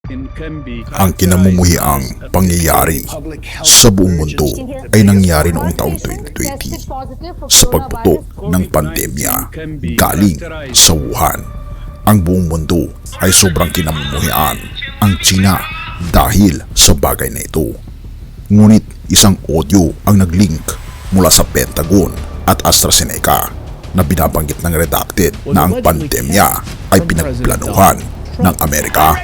Ang kinamumuhiang pangyayari sa buong mundo ay nangyari noong taong 2020 sa pagputok ng pandemya galing sa Wuhan. Ang buong mundo ay sobrang kinamumuhian ang China dahil sa bagay na ito. Ngunit isang audio ang naglink mula sa Pentagon at AstraZeneca na binabanggit ng redacted na ang pandemya ay pinagplanuhan ng Amerika.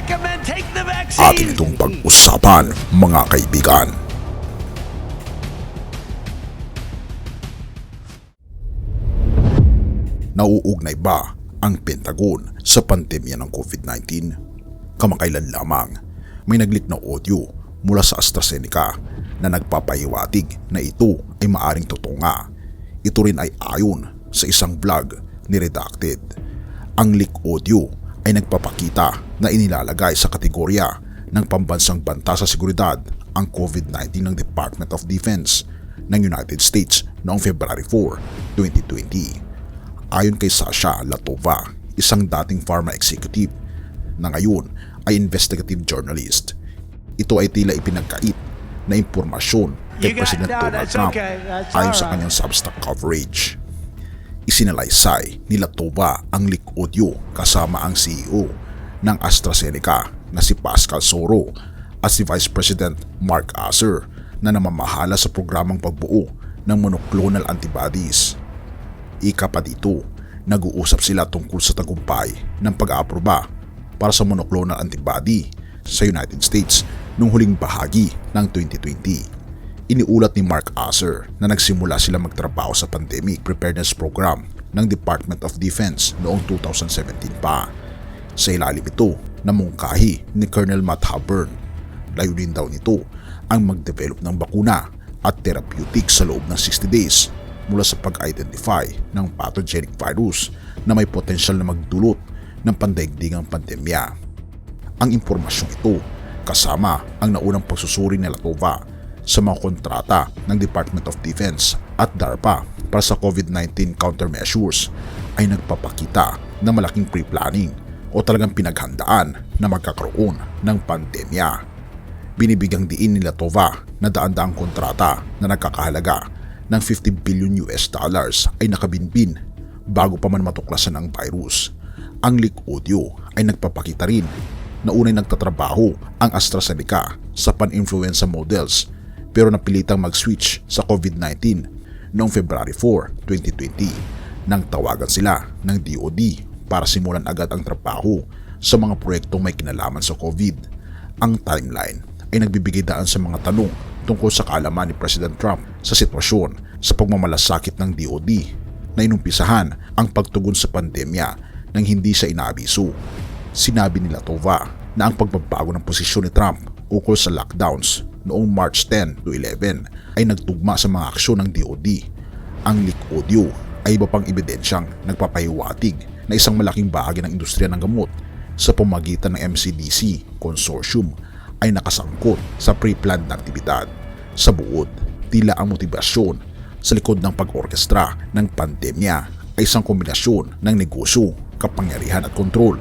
Atin itong pag-usapan, mga kaibigan. Nauugnay ba ang Pentagon sa pandemya ng COVID-19? Kamakailan lamang, may nagleak na audio mula sa AstraZeneca na nagpapahiwatig na ito ay maaring totoo nga. Ito rin ay ayon sa isang vlog ni Redacted. Ang leak audio ay nagpapakita na inilalagay sa kategorya ng pambansang banta sa seguridad ang COVID-19 ng Department of Defense ng United States noong February 4, 2020. Ayon kay Sasha Latova, isang dating pharma executive na ngayon ay investigative journalist, ito ay tila ipinagkait na impormasyon kay President Donald Trump ayon sa kanyang Substack coverage. Isinalaysay ni Latova ang leak audio kasama ang CEO ng AstraZeneca na si Pascal Soro at si Vice President Mark Asser na namamahala sa programang pagbuo ng monoclonal antibodies. Ika pa dito, nag-uusap sila tungkol sa tagumpay ng pag-aaproba para sa monoclonal antibody sa United States noong huling bahagi ng 2020. Iniulat ni Mark Asser na nagsimula sila magtrabaho sa pandemic preparedness program ng Department of Defense noong 2017 pa. Sa ilalim ito na mungkahi ni Colonel Matt Halpern. Layunin daw nito ang mag-develop ng bakuna at therapeutic sa loob ng 60 days mula sa pag-identify ng pathogenic virus na may potensyal na magdulot ng pandaigdigang pandemya. Ang impormasyong ito kasama ang naunang pagsusuri ni Latova sa mga kontrata ng Department of Defense at DARPA para sa COVID-19 countermeasures ay nagpapakita na malaking pre-planning o talagang pinaghandaan na magkakaroon ng pandemya. Binibigyang diin ni Latova na daan-daang kontrata na nagkakahalaga ng $50 billion ay nakabinbin bago pa man matuklasan ang virus. Ang leak audio ay nagpapakita rin na unay nagtatrabaho ang AstraZeneca sa pan-influenza models pero napilitang mag-switch sa COVID-19 noong February 4, 2020 nang tawagan sila ng DOD para simulan agad ang trabaho sa mga proyektong may kinalaman sa COVID. Ang timeline ay nagbibigay daan sa mga tanong tungkol sa kaalaman ni President Trump sa sitwasyon sa pagmamalasakit ng DOD na inumpisahan ang pagtugon sa pandemya nang hindi siya inaabiso. Sinabi ni Latova na ang pagbabago ng posisyon ni Trump ukol sa lockdowns noong March 10 to 11 ay nagtugma sa mga aksyon ng DOD. Ang leak audio ay iba pang ebidensyang nagpapahiwatig na isang malaking bahagi ng industriya ng gamot sa pamamagitan ng MCDC consortium ay nakasangkot sa pre-planned na aktibidad. Sa buod, tila ang motibasyon sa likod ng pag-orkestra ng pandemya ay isang kombinasyon ng negosyo, kapangyarihan at kontrol.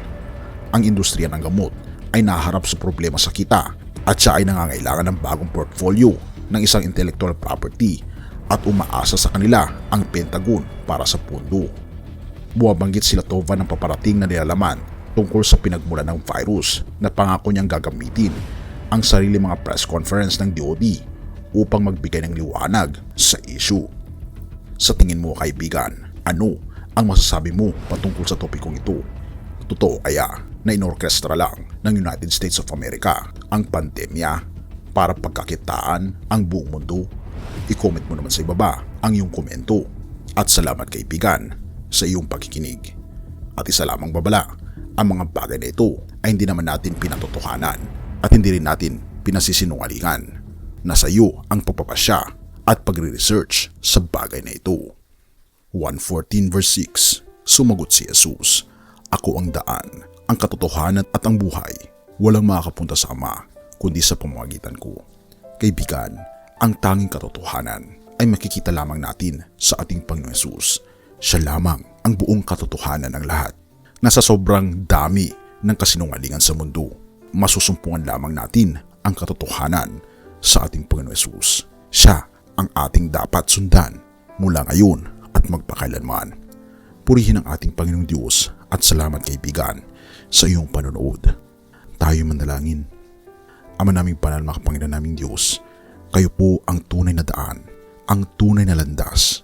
Ang industriya ng gamot ay naharap sa problema sa kita at siya ay nangangailangan ng bagong portfolio ng isang intellectual property at umaasa sa kanila ang Pentagon para sa pondo. Bumabanggit si Latova ng paparating na nilalaman tungkol sa pinagmulan ng virus na pangako niyang gagamitin ang sarili mga press conference ng DOD upang magbigay ng liwanag sa issue. Sa tingin mo, kaibigan, ano ang masasabi mo patungkol sa topikong ito? Totoo kaya na inorkestra lang ng United States of America ang pandemya para pagkakitaan ang buong mundo? I-comment mo naman sa ibaba ang iyong komento. At salamat, kaibigan, sa iyong pakikinig. At isa lamang babala, ang mga bagay na ito ay hindi naman natin pinatotohanan at hindi rin natin pinasisinungalingan. Nasa iyo ang pagpapasya at pagre-research sa bagay na ito. 1:14 verse 6. Sumagot si Jesus, "Ako ang daan, ang katotohanan at ang buhay. Walang makakapunta sa Ama kundi sa pamamagitan ko." Kaibigan, ang tanging katotohanan ay makikita lamang natin sa ating Panginoon Jesus. Siya lamang ang buong katotohanan ng lahat. Nasa sobrang dami ng kasinungalingan sa mundo, masusumpungan lamang natin ang katotohanan sa ating Panginoon Hesus. Siya ang ating dapat sundan mula ngayon at magpakailanman. Purihin ang ating Panginoong Diyos at salamat kaibigan sa iyong panonood. Tayo manalangin. Ama naming banal, makapangyarihan naming Diyos, kayo po ang tunay na daan, ang tunay na landas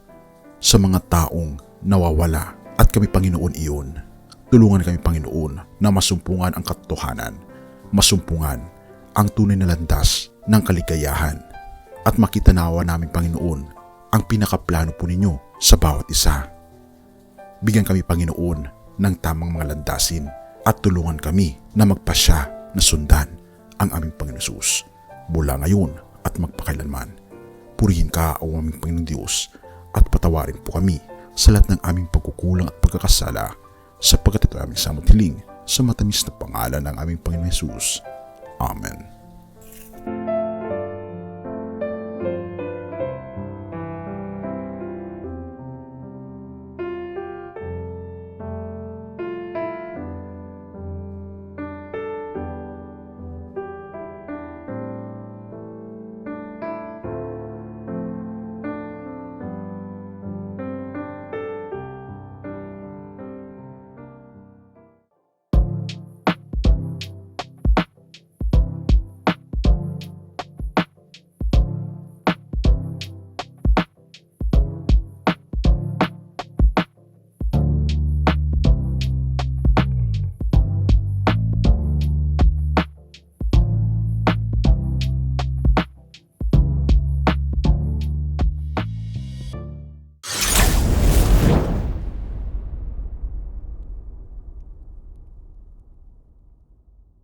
sa mga taong nawawala at kami Panginoon iyon. Tulungan kami Panginoon na masumpungan ang katotohanan, masumpungan ang tunay na landas ng kaligayahan at makita nawa namin Panginoon ang pinakaplano po ninyo sa bawat isa. Bigyan kami Panginoon ng tamang mga landasin at tulungan kami na magpasya na sundan ang aming Panginoon Hesus mula ngayon at magpakailanman. Purihin ka o aming Panginoon Diyos at patawarin po kami sa lahat ng aming pagkukulang at pagkakasala sapagkat ito aming samot hiling sa matamis na pangalan ng aming Panginoon Hesus. Amen.